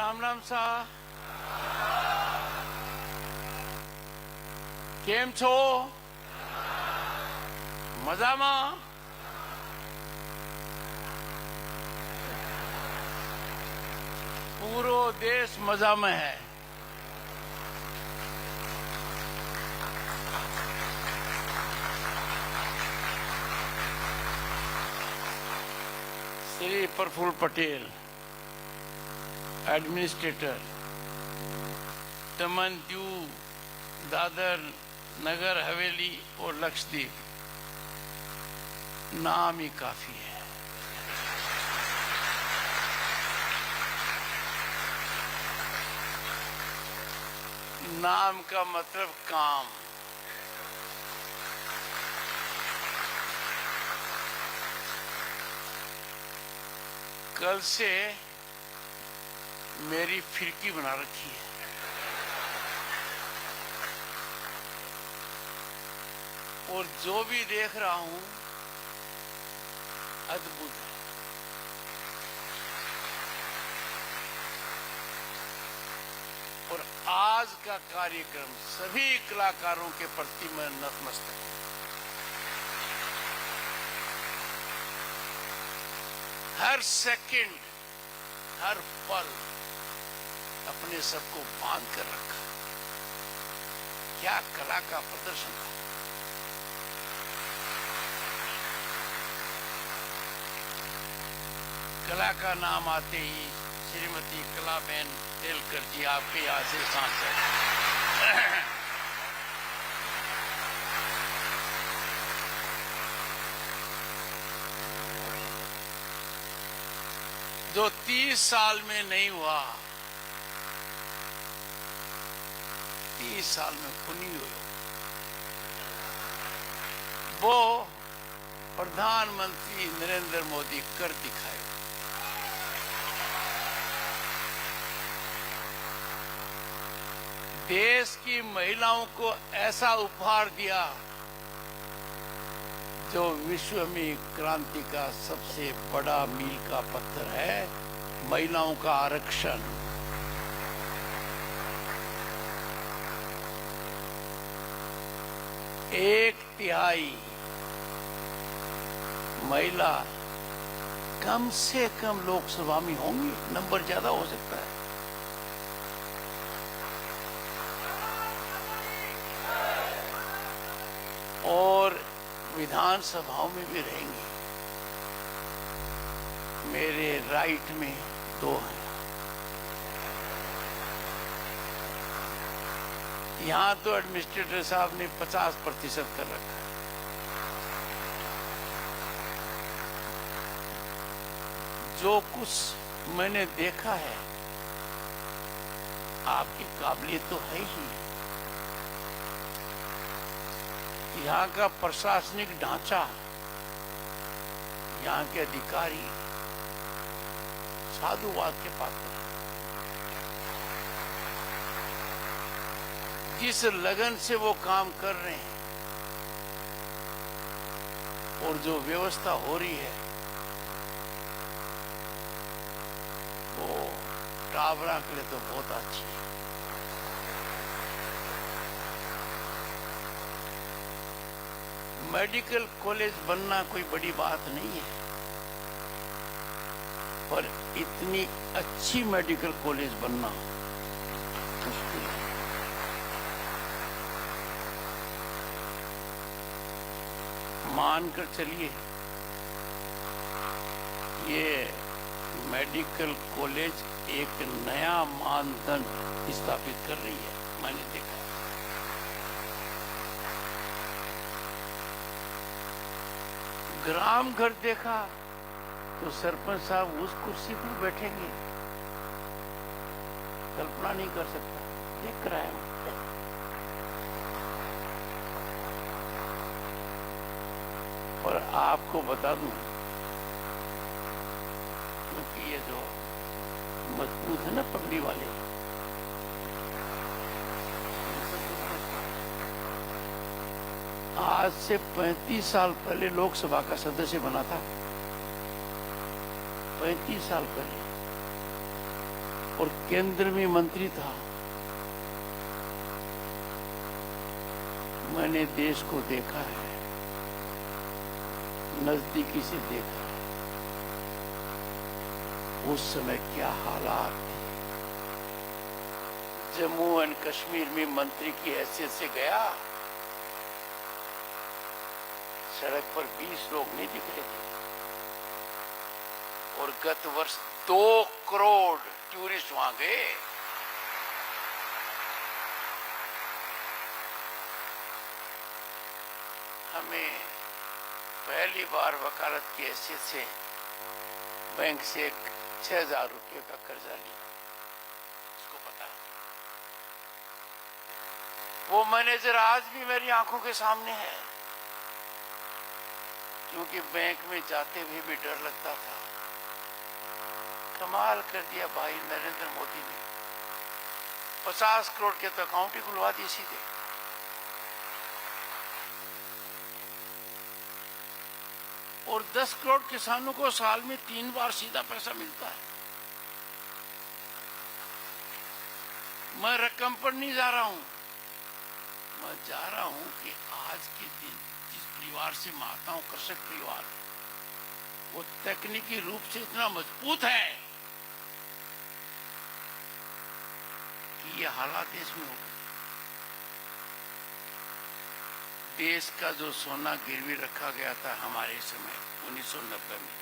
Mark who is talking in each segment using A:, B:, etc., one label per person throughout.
A: राम राम सा केम छो मजाમાં पूरो देश मजा में है। श्री प्रफुल्ल पटेल एडमिनिस्ट्रेटर दमन दीव दादर नगर हवेली और लक्षद्वीप, नाम ही काफी है। नाम का मतलब काम। कल से मेरी फिरकी बना रखी है। और जो भी देख रहा हूं अद्भुत है। और आज का कार्यक्रम सभी कलाकारों के प्रति मैं नतमस्तक हूं। हर सेकंड, हर पल अपने सबको बांध कर रखा। क्या कला का प्रदर्शन था। कला का नाम आते ही श्रीमती कलाबेन तेलकर जी आपके यहाँ से सांसद। जो 30 साल में नहीं हुआ, 30 साल में खुनी हुई, वो प्रधानमंत्री नरेंद्र मोदी कर दिखाए। देश की महिलाओं को ऐसा उपहार दिया जो विश्व में क्रांति का सबसे बड़ा मील का पत्थर है, महिलाओं का आरक्षण। एक तिहाई महिला कम से कम लोकसभा में होंगी, नंबर ज्यादा हो सकता है। और विधानसभाओं में भी रहेंगी। मेरे राइट में 2 हैं। यहां तो एडमिनिस्ट्रेटर साहब ने 50% कर रखा है। जो कुछ मैंने देखा है, आपकी काबिलियत तो है ही। यहाँ का प्रशासनिक ढांचा, यहाँ के अधिकारी साधुवाद के पात्र। जिस लगन से वो काम कर रहे हैं और जो व्यवस्था हो रही है, वो टावरा के लिए तो बहुत अच्छी है। मेडिकल कॉलेज बनना कोई बड़ी बात नहीं है, पर इतनी अच्छी मेडिकल कॉलेज बनना मुश्किल है। मानकर चलिए, ये मेडिकल कॉलेज एक नया मानदंड स्थापित कर रही है। मैंने देखा। ग्राम घर देखा तो सरपंच साहब उस कुर्सी पर बैठेंगे, कल्पना नहीं कर सकता। देख रहा है। और आपको बता दूं, क्योंकि ये जो मजबूत है ना पगड़ी वाले, आज से 35 साल पहले लोकसभा का सदस्य बना था। 35 साल पहले और केंद्र में मंत्री था। मैंने देश को देखा है, नजदीकी से देखा है। उस समय क्या हालात थे। जम्मू एंड कश्मीर में मंत्री की हैसियत से गया, सड़क पर 20 लोग नहीं दिख रहे थे। और गत वर्ष 2 करोड़ टूरिस्ट वहां गए। हमें पहली बार वकालत की हैसियत से बैंक से 6,000 रुपये का कर्जा लिया। इसको पता है। वो मैनेजर आज भी मेरी आंखों के सामने है, क्योंकि बैंक में जाते हुए भी डर लगता था। कमाल कर दिया भाई नरेंद्र मोदी ने। 50 करोड़ के तो अकाउंट ही खुलवा दिए सीधे। और 10 करोड़ किसानों को साल में 3 बार सीधा पैसा मिलता है। मैं रकम पर नहीं जा रहा हूं, मैं जा रहा हूं कि आज के दिन जिस परिवार से मैं आता हूं, कृषक परिवार, वो तकनीकी रूप से इतना मजबूत है कि ये हालात देश में हो गए। देश का जो सोना गिरवी रखा गया था हमारे समय 1990 में,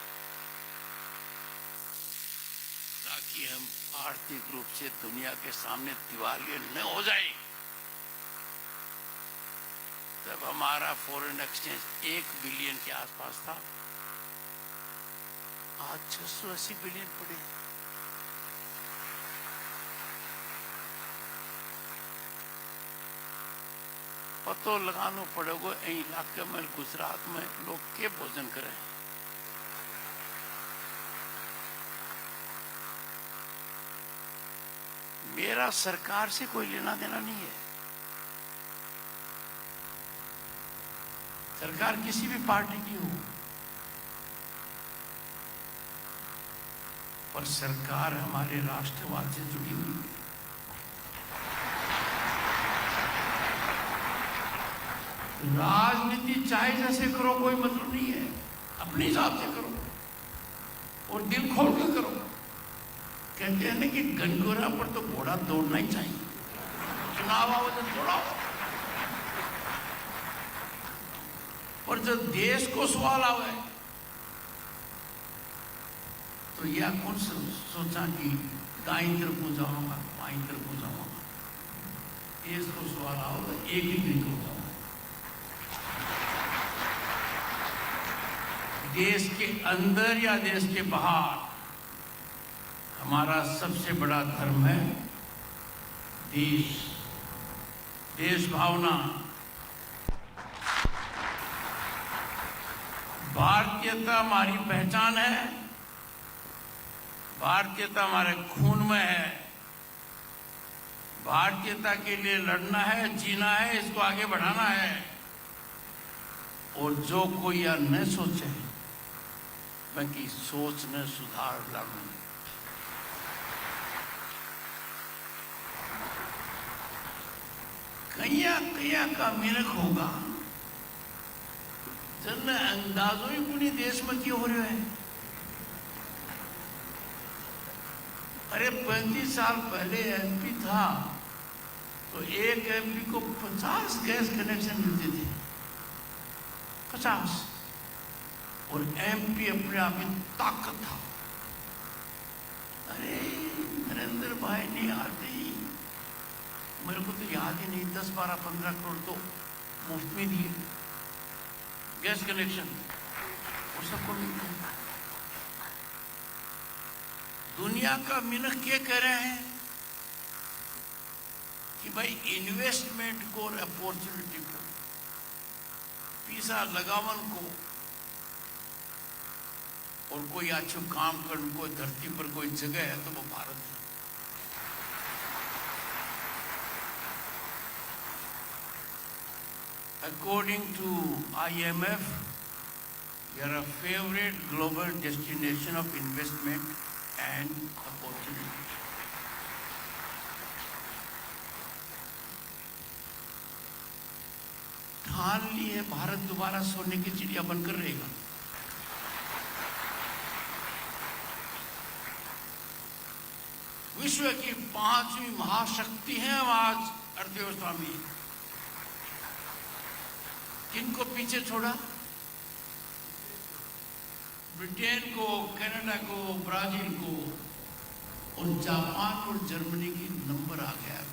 A: ताकि हम आर्थिक रूप से दुनिया के सामने दिवालिया न हो जाए, तब हमारा फॉरेन एक्सचेंज 1 बिलियन के आसपास था। आज 680 बिलियन पड़े। पतो लगाना पड़ेगा इलाके में, गुजरात में लोग के भोजन करें। मेरा सरकार से कोई लेना देना नहीं है। सरकार किसी भी पार्टी की हो, पर सरकार हमारे राष्ट्रवाद से जुड़ी हुई है। राजनीति चाहे जैसे करो, कोई मतलब नहीं है। अपने हिसाब से करो और दिल खोल कर करो। कहते हैं ना कि गनगोरा पर तो घोड़ा दौड़ना ही चाहिए। चुनाव आओ तो दौड़ाओ, और जब देश को सवाल आवे तो यह कौन सोचा कि दाईं तरफ को जाऊंगा, बाईं तरफ को जाऊंगा। देश को सवाल आओ तो एक ही दिन को जाऊंगा। देश के अंदर या देश के बाहर हमारा सबसे बड़ा धर्म है देश भावना। भारतीयता हमारी पहचान है, भारतीयता हमारे खून में है। भारतीयता के लिए लड़ना है, जीना है, इसको आगे बढ़ाना है। और जो कोई यह न सोचे बाकी सोच में सुधार लाना। कया का मिनक होगा जन अंदाजों ही पूरी देश में क्यों हो रहे हैं। अरे 35 साल पहले एमपी था तो एक एमपी को 50 गैस कनेक्शन मिलते थे, 50। और एमपी अपने आप में ताकत था। अरे नरेंद्र भाई ने आते ही, मेरे को तो याद ही नहीं, 10, 12, 15 करोड़ तो मुफ्त में दिए गैस कनेक्शन, और सबको मिल गया। दुनिया का मिनख क्या कह रहे हैं कि भाई इन्वेस्टमेंट को और अपॉर्चुनिटी को, पैसा लगावन को और कोई अच्छो काम करने को धरती पर कोई जगह है तो वो भारत है। According to IMF, we are a favorite global destination of investment and opportunity. ठान ली है भारत दोबारा सोने की चिड़िया बनकर रहेगा। विश्व की 5वीं महाशक्ति है हम आज अर्थव्यवस्था में। किनको पीछे छोड़ा? ब्रिटेन को, कनाडा को, ब्राजील को, और जापान और जर्मनी की नंबर आ गया।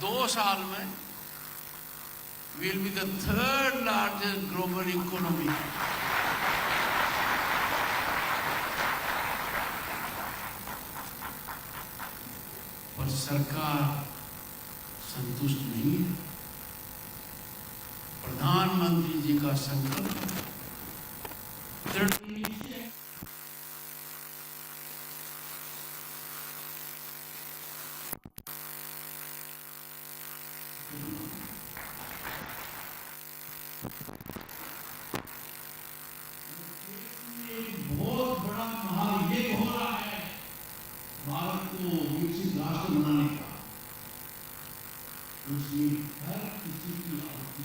A: 2 साल में will be the 3rd largest global economy. पर सरकार संतुष्ट नहीं है। प्रधानमंत्री जी का संकल्प दृढ़ है। बहुत बड़ा महायज्ञ हो रहा है भारत को विकसित राष्ट्र बनाने का। उसमें हर किसी की आहुति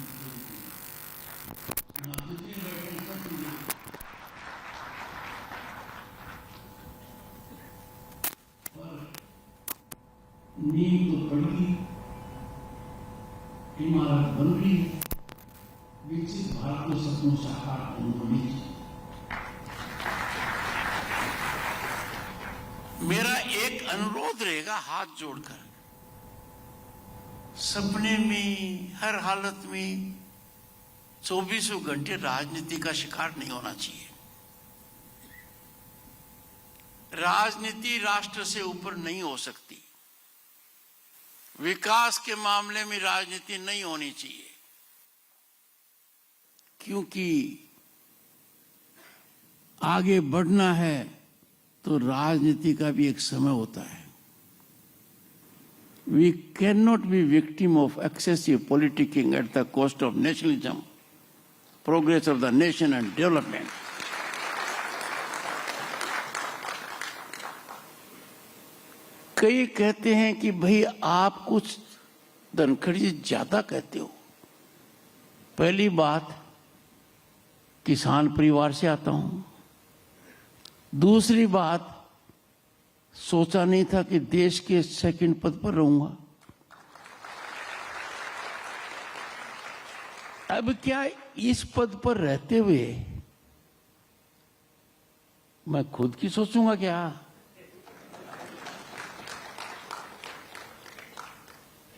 A: नींव तो पड़ गई, इमारत बन रही है। विकसित भारत को सपनों साकार होने की मेरा एक अनुरोध रहेगा, हाथ जोड़कर, सपने में हर हालत में 24 घंटे राजनीति का शिकार नहीं होना चाहिए। राजनीति राष्ट्र से ऊपर नहीं हो सकती। विकास के मामले में राजनीति नहीं होनी चाहिए, क्योंकि आगे बढ़ना है तो राजनीति का भी एक समय होता है। We cannot be victim of excessive politicking at the cost of nationalism, progress of the nation and development. कई कहते हैं कि भाई आप कुछ धनखड़ जी ज्यादा कहते हो। पहली बात, किसान परिवार से आता हूं। दूसरी बात, सोचा नहीं था कि देश के 2nd पद पर रहूंगा। अब क्या इस पद पर रहते हुए मैं खुद की सोचूंगा क्या?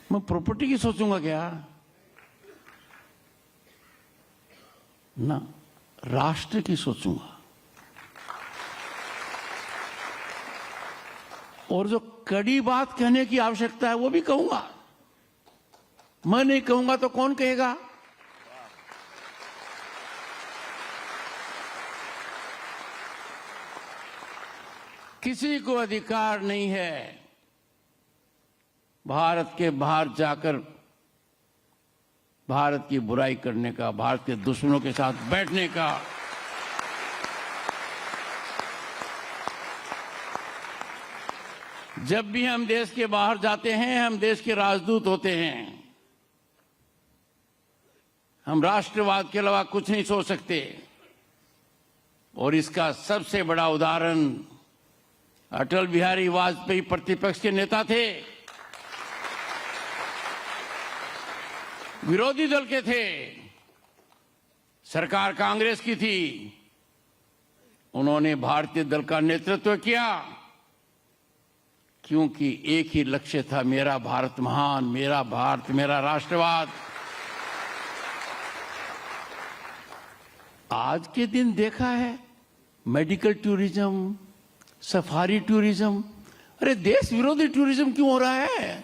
A: मैं प्रॉपर्टी की सोचूंगा क्या? ना, राष्ट्र की सोचूंगा। और जो कड़ी बात कहने की आवश्यकता है वो भी कहूंगा। मैं नहीं कहूंगा तो कौन कहेगा? किसी को अधिकार नहीं है भारत के बाहर जाकर भारत की बुराई करने का, भारत के दुश्मनों के साथ बैठने का। जब भी हम देश के बाहर जाते हैं, हम देश के राजदूत होते हैं। हम राष्ट्रवाद के अलावा कुछ नहीं सोच सकते। और इसका सबसे बड़ा उदाहरण अटल बिहारी वाजपेयी प्रतिपक्ष के नेता थे, विरोधी दल के थे, सरकार कांग्रेस की थी। उन्होंने भारतीय दल का नेतृत्व किया, क्योंकि एक ही लक्ष्य था, मेरा भारत महान, मेरा भारत, मेरा राष्ट्रवाद। आज के दिन देखा है मेडिकल टूरिज्म, सफारी टूरिज्म। अरे देश विरोधी टूरिज्म क्यों हो रहा है?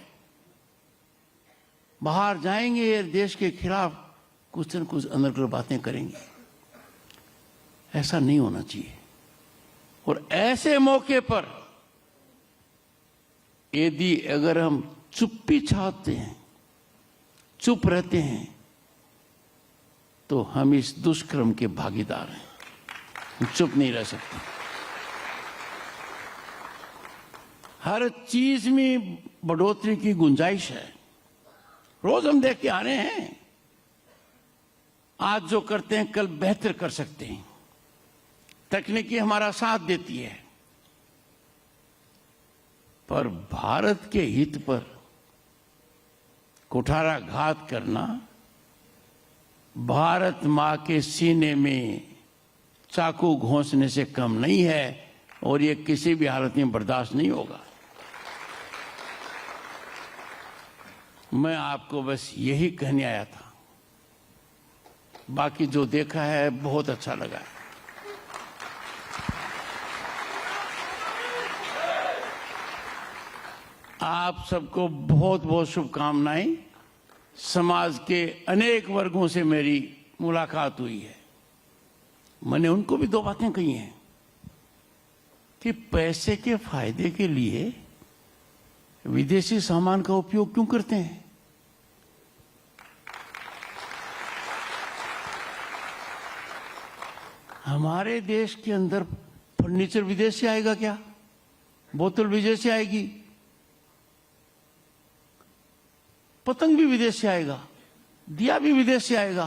A: बाहर जाएंगे, देश के खिलाफ कुछ न कुछ अंदर बातें करेंगे। ऐसा नहीं होना चाहिए। और ऐसे मौके पर यदि अगर हम चुप्पी छापते हैं, चुप रहते हैं, तो हम इस दुष्कर्म के भागीदार हैं। हम चुप नहीं रह सकते। हर चीज में बढ़ोतरी की गुंजाइश है। रोज हम देख के आ रहे हैं। आज जो करते हैं कल बेहतर कर सकते हैं। तकनीकी हमारा साथ देती है, पर भारत के हित पर कुठाराघात करना भारत मां के सीने में चाकू घोंसने से कम नहीं है, और ये किसी भी हालत में बर्दाश्त नहीं होगा। मैं आपको बस यही कहने आया था। बाकी जो देखा है बहुत अच्छा लगा है। आप सबको बहुत बहुत शुभकामनाएं। समाज के अनेक वर्गों से मेरी मुलाकात हुई है। मैंने उनको भी दो बातें कही हैं कि पैसे के फायदे के लिए विदेशी सामान का उपयोग क्यों करते हैं। हमारे देश के अंदर फर्नीचर विदेश से आएगा क्या? बोतल विदेश से आएगी, पतंग भी विदेश से आएगा, दिया भी विदेश से आएगा,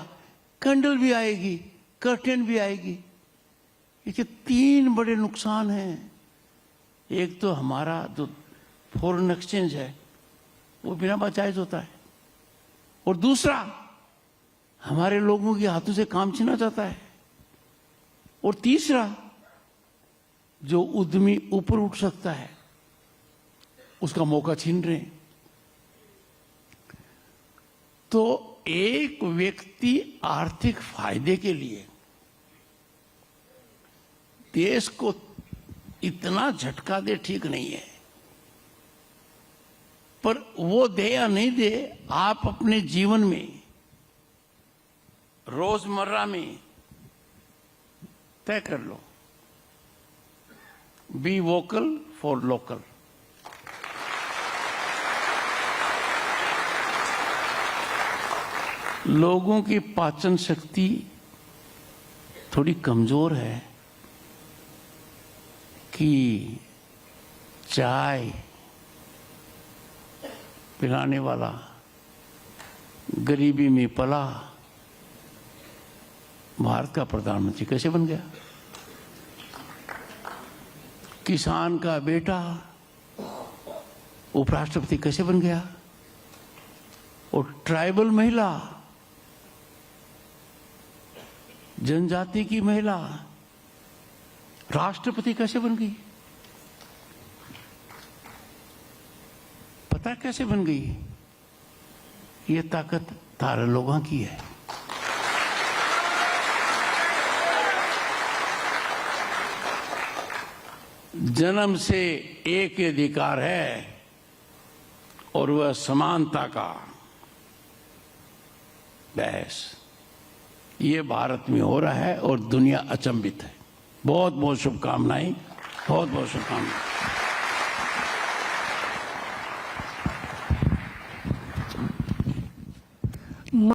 A: कैंडल भी आएगी, कर्टेन भी आएगी। इसके तीन बड़े नुकसान हैं। एक तो हमारा जो फॉरेन एक्सचेंज है वो बिना बाजायज होता है, और दूसरा हमारे लोगों के हाथों से काम छीना जाता है, और तीसरा जो उद्यमी ऊपर उठ सकता है उसका मौका छीन रहे हैं। तो एक व्यक्ति आर्थिक फायदे के लिए देश को इतना झटका दे ठीक नहीं है, पर वो दे या नहीं दे, आप अपने जीवन में रोजमर्रा में तय कर लो। Be vocal for local. लोगों की पाचन शक्ति थोड़ी कमजोर है कि चाय पिलाने वाला गरीबी में पला भारत का प्रधानमंत्री कैसे बन गया? किसान का बेटा उपराष्ट्रपति कैसे बन गया? और ट्राइबल महिला, जनजाति की महिला राष्ट्रपति कैसे बन गई? पता कैसे बन गई? ये ताकत तारे लोगों की है। जन्म से एक अधिकार है, और वह समानता का। बस ये भारत में हो रहा है और दुनिया अचंभित है। बहुत बहुत शुभकामनाएं, बहुत बहुत शुभकामनाएं।